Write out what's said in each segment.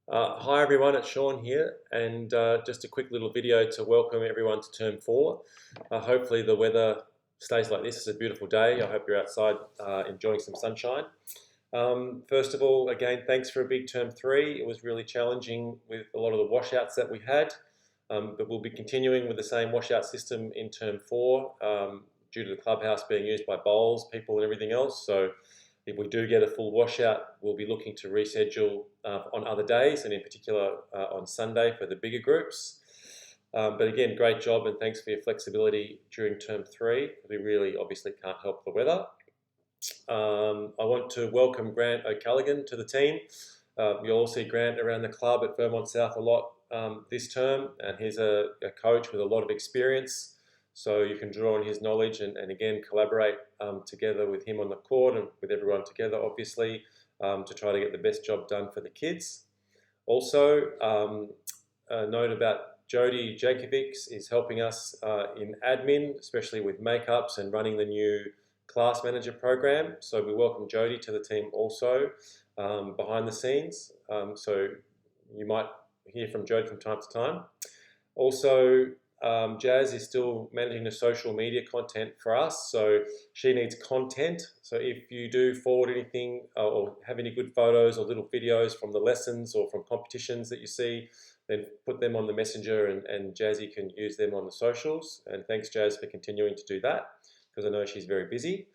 Hi everyone, it's Sean here, and just a quick little video to welcome everyone to Term 4. Hopefully the weather stays like this. It's a beautiful day. I hope you're outside enjoying some sunshine. First of all, again, thanks for a big Term 3. It was really challenging with a lot of the washouts that we had, but we'll be continuing with the same washout system in Term 4 due to the clubhouse being used by bowls, people and everything else. So if we do get a full washout, we'll be looking to reschedule on other days, and in particular on Sunday for the bigger groups. But again, great job and thanks for your flexibility during Term 3. We really obviously can't help the weather. I want to welcome Grant O'Callaghan to the team. You'll all see Grant around the club at Vermont South a lot this term, and he's a coach with a lot of experience. So you can draw on his knowledge and again collaborate together with him on the court and with everyone together, obviously, to try to get the best job done for the kids. Also, a note about Jody Jakovics is helping us in admin, especially with makeups and running the new class manager program. So we welcome Jody to the team also behind the scenes. So you might hear from Jody from time to time. Also, Jazz is still managing the social media content for us, so she needs content. So if you do forward anything or have any good photos or little videos from the lessons or from competitions that you see, then put them on the messenger and Jazzy can use them on the socials. And thanks, Jazz, for continuing to do that because I know she's very busy.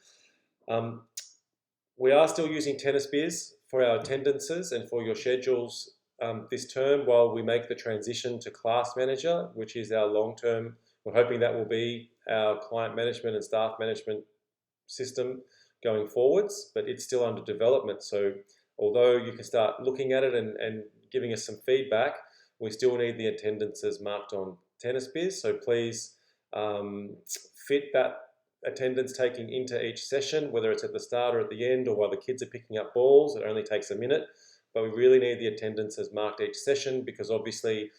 We are still using TennisBiz for our attendances and for your schedules this term while we make the transition to Class Manager, which is our long-term. We're hoping that will be our client management and staff management system going forwards, but it's still under development. So although you can start looking at it and giving us some feedback, we still need the attendances marked on TennisBiz. So please fit that attendance taking into each session, whether it's at the start or at the end or while the kids are picking up balls. It only takes a minute, but we really need the attendances marked each session because obviously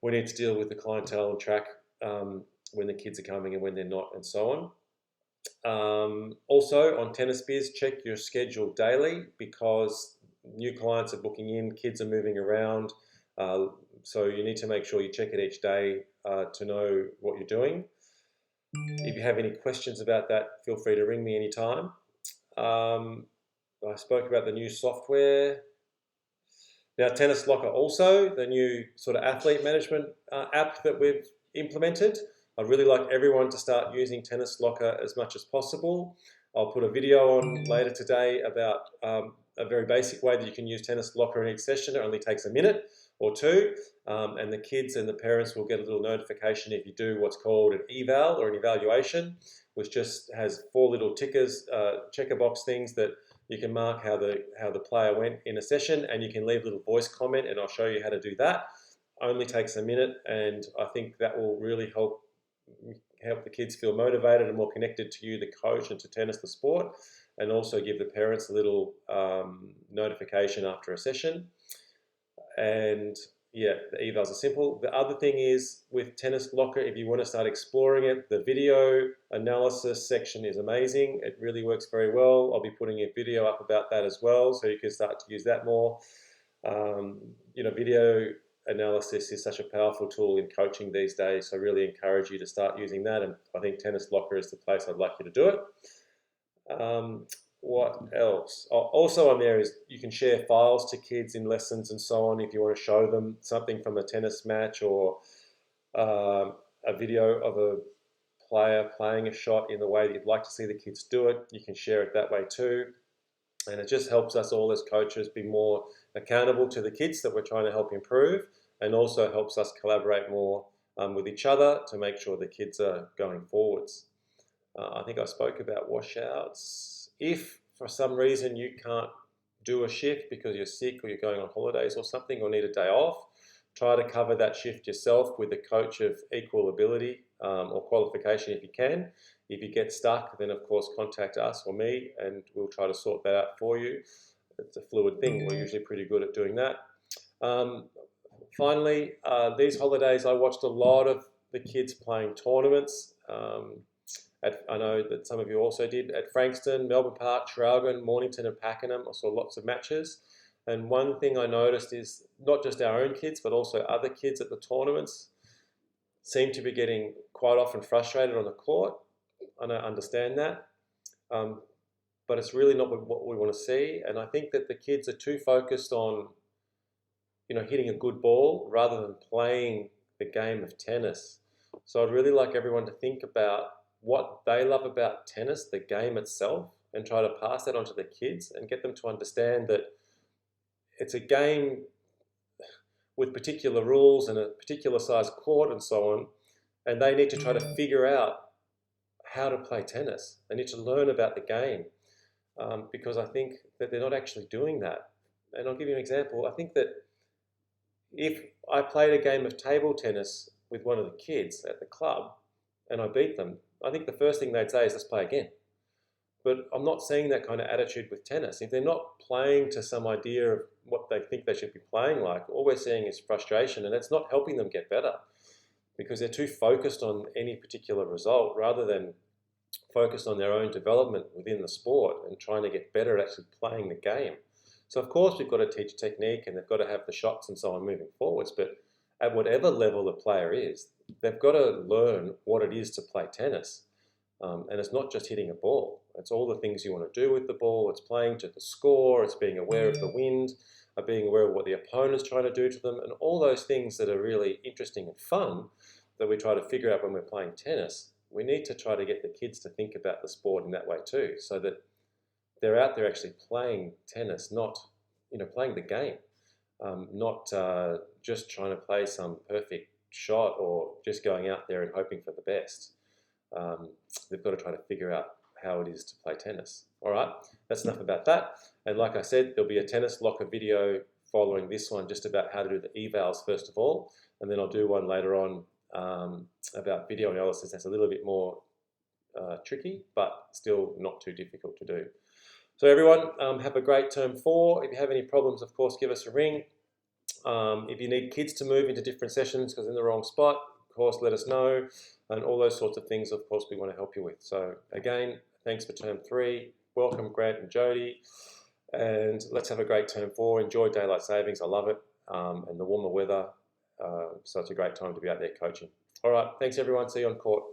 we need to deal with the clientele and track when the kids are coming and when they're not and so on. Also on TennisBiz, check your schedule daily because new clients are booking in, kids are moving around, so you need to make sure you check it each day to know what you're doing. If you have any questions about that, feel free to ring me anytime. I spoke about the new software. Now, Tennis Locker also, the new sort of athlete management app that we've implemented. I'd really like everyone to start using Tennis Locker as much as possible. I'll put a video on later today about a very basic way that you can use Tennis Locker in each session. It only takes a minute or two, and the kids and the parents will get a little notification if you do what's called an eval or an evaluation, which just has 4 little tickers, checker box things that you can mark how the player went in a session, and you can leave a little voice comment, and I'll show you how to do that. Only takes a minute, and I think that will really help the kids feel motivated and more connected to you, the coach, and to tennis, the sport, and also give the parents a little notification after a session. And yeah, the evals are simple. The other thing is with Tennis Locker, if you want to start exploring it, the video analysis section is amazing. It really works very well. I'll be putting a video up about that as well, so you can start to use that more. Video analysis is such a powerful tool in coaching these days, so I really encourage you to start using that, and I think Tennis Locker is the place I'd like you to do it. What else? Also on there is you can share files to kids in lessons and so on if you want to show them something from a tennis match or a video of a player playing a shot in the way that you'd like to see the kids do it. You can share it that way too. And it just helps us all as coaches be more accountable to the kids that we're trying to help improve, and also helps us collaborate more with each other to make sure the kids are going forwards. I think I spoke about washouts. If for some reason you can't do a shift because you're sick or you're going on holidays or something or need a day off, try to cover that shift yourself with a coach of equal ability or qualification if you can. If you get stuck, then of course contact us or me and we'll try to sort that out for you. It's a fluid thing. We're usually pretty good at doing that. Finally, these holidays I watched a lot of the kids playing tournaments. I know that some of you also did at Frankston, Melbourne Park, Traralgon, Mornington and Pakenham. I saw lots of matches. And one thing I noticed is not just our own kids, but also other kids at the tournaments seem to be getting quite often frustrated on the court. I don't understand that, but it's really not what we want to see. And I think that the kids are too focused on, hitting a good ball rather than playing the game of tennis. So I'd really like everyone to think about what they love about tennis, the game itself, and try to pass that on to the kids and get them to understand that it's a game with particular rules and a particular size court and so on, and they need to try to figure out how to play tennis. They need to learn about the game, because I think that they're not actually doing that. And I'll give you an example. I think that if I played a game of table tennis with one of the kids at the club and I beat them, I think the first thing they'd say is, let's play again. But I'm not seeing that kind of attitude with tennis. If they're not playing to some idea of what they think they should be playing like, all we're seeing is frustration, and it's not helping them get better because they're too focused on any particular result rather than focused on their own development within the sport and trying to get better at actually playing the game. So of course we've got to teach technique and they've got to have the shots and so on moving forwards, but at whatever level the player is, they've got to learn what it is to play tennis. And it's not just hitting a ball. It's all the things you want to do with the ball. It's playing to the score. It's being aware of the wind, being aware of what the opponent's trying to do to them, and all those things that are really interesting and fun that we try to figure out when we're playing tennis. We need to try to get the kids to think about the sport in that way too, so that they're out there actually playing tennis, not playing the game, not just trying to play some perfect shot or just going out there and hoping for the best. They've got to try to figure out how it is to play tennis. All right, that's enough about that. And like I said, there'll be a Tennis Locker video following this one just about how to do the evals first of all, and then I'll do one later on about video analysis. That's a little bit more tricky, but still not too difficult to do. So everyone, have a great term 4. If you have any problems, of course, give us a ring. If you need kids to move into different sessions because they're in the wrong spot, of course, let us know. And all those sorts of things, of course, we want to help you with. So again, thanks for term 3. Welcome, Grant and Jody. And let's have a great term 4. Enjoy daylight savings. I love it. And the warmer weather. So it's a great time to be out there coaching. All right. Thanks, everyone. See you on court.